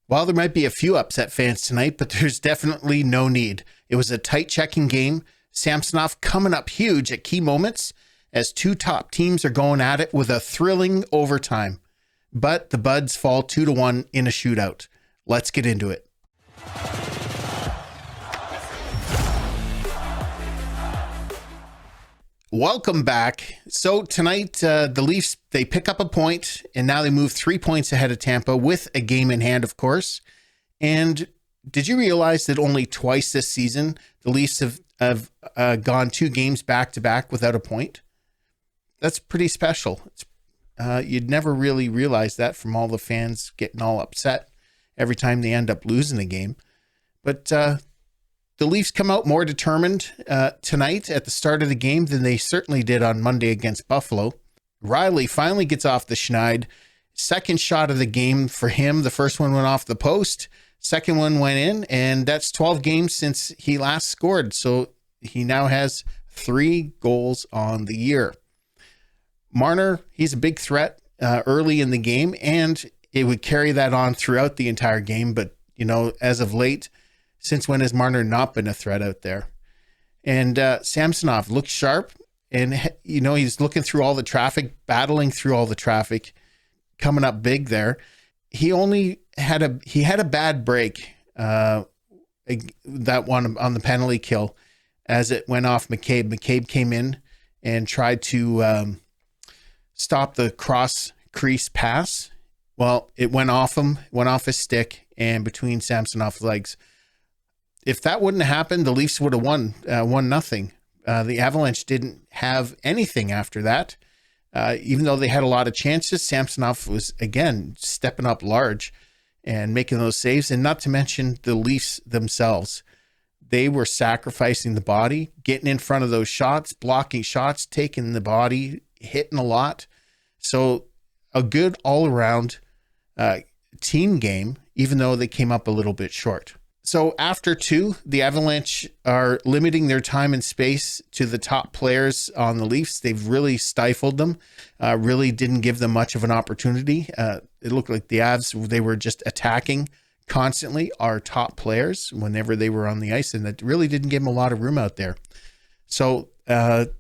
While there might be a few upset fans tonight, but there's definitely no need. It was a tight checking game. Samsonov coming up huge at key moments as two top teams are going at it with a thrilling overtime. But the Buds fall 2-1 in a shootout. Let's get into it. Welcome back. So tonight, the Leafs, they pick up a point, and now they move 3 points ahead of Tampa with a game in hand, of course. And did you realize that only twice this season, the Leafs have gone 2 games back-to-back without a point? That's pretty special. You'd never really realize that from all the fans getting all upset every time they end up losing a game. But the Leafs come out more determined tonight at the start of the game than they certainly did on Monday against Buffalo. Riley finally gets off the schneid. Second shot of the game for him. The first one went off the post. Second one went in, and that's 12 games since he last scored. So he now has 3 goals on the year. Marner, he's a big threat early in the game, and it would carry that on throughout the entire game. But, as of late, since when has Marner not been a threat out there? And Samsonov looks sharp, and he's looking through all the traffic, battling through all the traffic, coming up big there. He had a bad break, that one on the penalty kill, as it went off McCabe. McCabe came in and tried to stop the cross crease pass. Well, it went off him, went off his stick, and between Samsonov's legs. If that wouldn't have happened, the Leafs would have won 1-0. The Avalanche didn't have anything after that. Even though they had a lot of chances, Samsonov was, again, stepping up large and making those saves. And not to mention the Leafs themselves. They were sacrificing the body, getting in front of those shots, blocking shots, taking the body, hitting a lot. So a good all-around team game, even though they came up a little bit short. So after 2, the Avalanche are limiting their time and space to the top players on the Leafs. They've really stifled them, really didn't give them much of an opportunity. It looked like the Avs, they were just attacking constantly our top players whenever they were on the ice, and that really didn't give them a lot of room out there. So the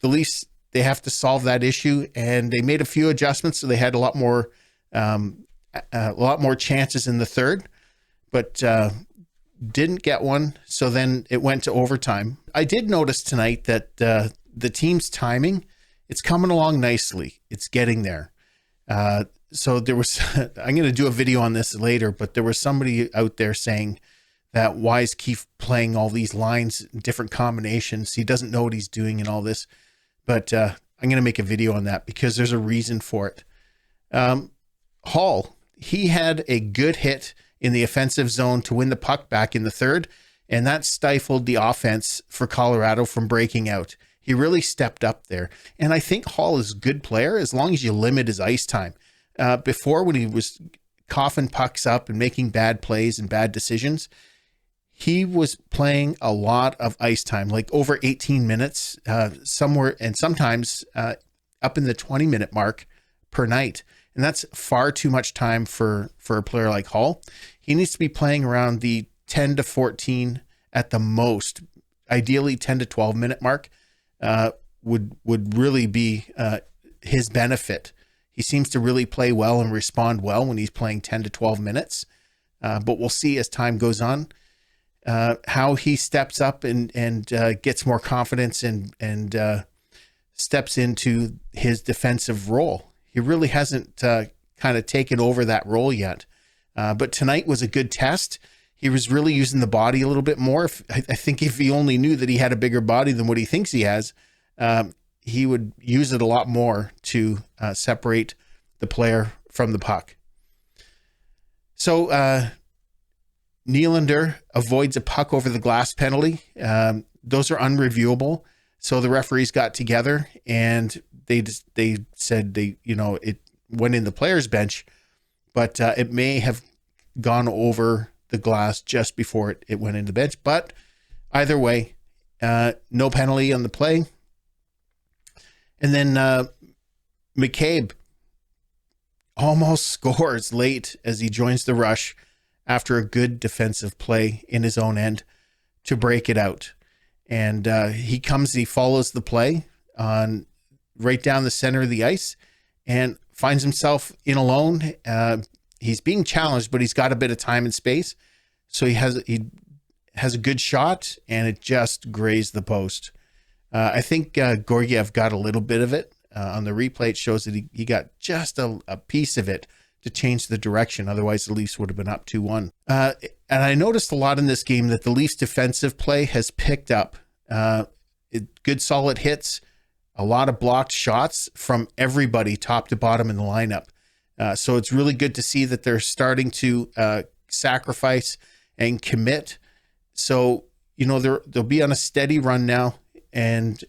Leafs, they have to solve that issue, and they made a few adjustments, so they had a lot more chances in the third, but didn't get one. So then it went to overtime. I did notice tonight that the team's timing, it's coming along nicely. It's getting there. So there was, I'm going to do a video on this later, but there was somebody out there saying that why is Keefe playing all these lines, different combinations? He doesn't know what he's doing and all this. But I'm going to make a video on that because there's a reason for it. Hall, he had a good hit in the offensive zone to win the puck back in the third, and that stifled the offense for Colorado from breaking out. He really stepped up there. And I think Hall is a good player as long as you limit his ice time. Before, when he was coughing pucks up and making bad plays and bad decisions, he was playing a lot of ice time, like over 18 minutes somewhere, and sometimes up in the 20-minute mark per night. And that's far too much time for a player like Hall. He needs to be playing around the 10 to 14 at the most. Ideally, 10 to 12 minute mark would really be his benefit. He seems to really play well and respond well when he's playing 10 to 12 minutes. But we'll see as time goes on how he steps up and gets more confidence and steps into his defensive role. He really hasn't kind of taken over that role yet. But tonight was a good test. He was really using the body a little bit more. I think if he only knew that he had a bigger body than what he thinks he has, he would use it a lot more to separate the player from the puck. So Nylander avoids a puck over the glass penalty. Those are unreviewable. So the referees got together and they said it went in the player's bench, but it may have gone over the glass just before it went in the bench. But either way, no penalty on the play. And then McCabe almost scores late as he joins the rush after a good defensive play in his own end to break it out. And he follows the play on right down the center of the ice and finds himself in alone. He's being challenged, but he's got a bit of time and space. So he has a good shot, and it just grazed the post. I think Georgiev got a little bit of it. On the replay, it shows that he got just a piece of it to change the direction. Otherwise, the Leafs would have been up 2-1. And I noticed a lot in this game that the Leafs defensive play has picked up. Good solid hits, a lot of blocked shots from everybody top to bottom in the lineup. So it's really good to see that they're starting to sacrifice and commit. So, they'll be on a steady run now and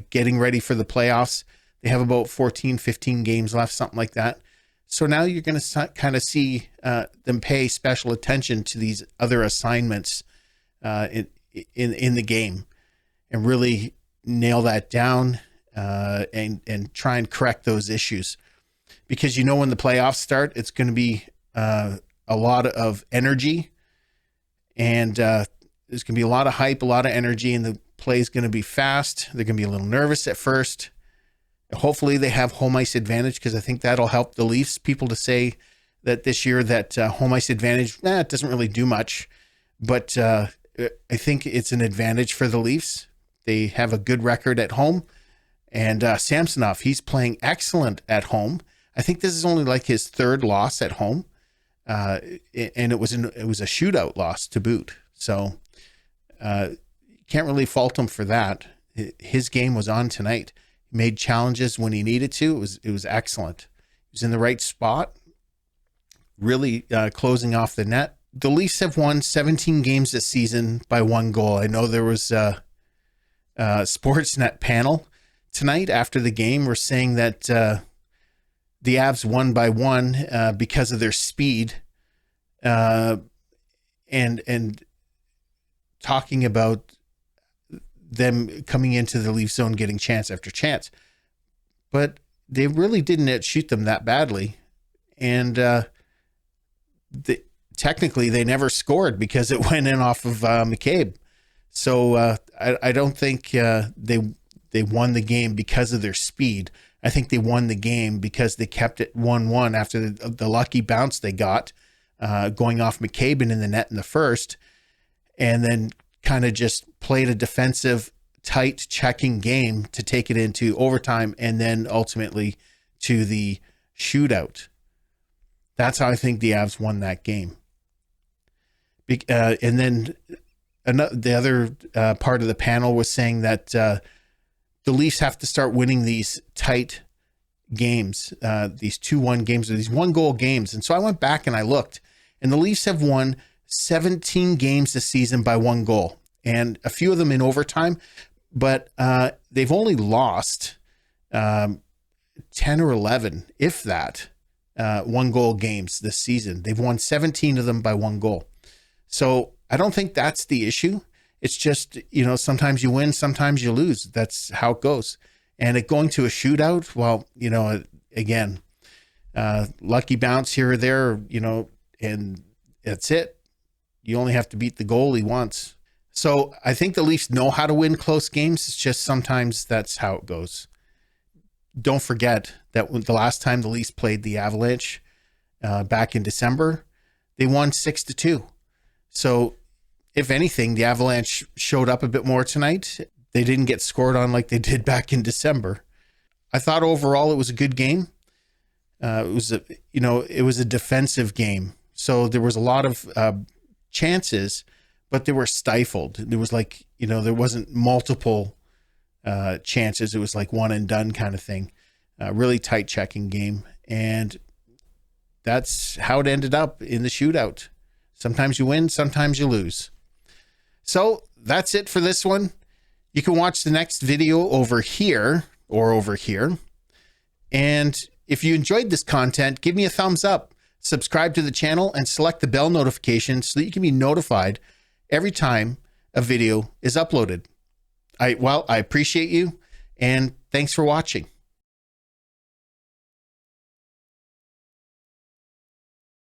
getting ready for the playoffs. They have about 14, 15 games left, something like that. So now you're going to kind of see them pay special attention to these other assignments in the game and really nail that down and try and correct those issues. Because when the playoffs start, it's going to be a lot of energy, and there's going to be a lot of hype, a lot of energy, and the play is going to be fast. They're going to be a little nervous at first. Hopefully they have home ice advantage, because I think that'll help the Leafs. People to say that this year that home ice advantage, it doesn't really do much, but I think it's an advantage for the Leafs. They have a good record at home, and Samsonov, he's playing excellent at home. I think this is only like his third loss at home, and it was a shootout loss to boot. So can't really fault him for that. His game was on tonight. He made challenges when he needed to. It was excellent. He was in the right spot, really closing off the net. The Leafs have won 17 games this season by 1 goal. I know there was a Sportsnet panel tonight after the game. We're saying that the Avs won by 1 because of their speed, and talking about them coming into the Leaf zone, getting chance after chance, but they really didn't shoot them that badly. And technically they never scored because it went in off of McCabe. So I don't think they won the game because of their speed. I think they won the game because they kept it 1-1 after the lucky bounce they got going off McCabe in the net in the first, and then kind of just played a defensive, tight, checking game to take it into overtime and then ultimately to the shootout. That's how I think the Avs won that game. And then the other part of the panel was saying that the Leafs have to start winning these tight games, these 2-1 games, or these 1-goal games. And so I went back and I looked, and the Leafs have won 17 games this season by 1 goal, and a few of them in overtime, but they've only lost 10 or 11, if that, 1-goal games this season. They've won 17 of them by 1 goal. So I don't think that's the issue. It's just, sometimes you win, sometimes you lose. That's how it goes. And it going to a shootout, well, again, lucky bounce here or there, and that's it. You only have to beat the goalie once. So I think the Leafs know how to win close games. It's just sometimes that's how it goes. Don't forget that the last time the Leafs played the Avalanche back in December, they won 6-2. So if anything, the Avalanche showed up a bit more tonight. They didn't get scored on like they did back in December. I thought overall it was a good game. It was a defensive game. So there was a lot of chances, but they were stifled. There was there wasn't multiple chances. It was like one and done kind of thing. Really tight checking game. And that's how it ended up in the shootout. Sometimes you win, sometimes you lose. So that's it for this one. You can watch the next video over here or over here. And if you enjoyed this content, give me a thumbs up, subscribe to the channel, and select the bell notification so that you can be notified every time a video is uploaded. I appreciate you, and thanks for watching.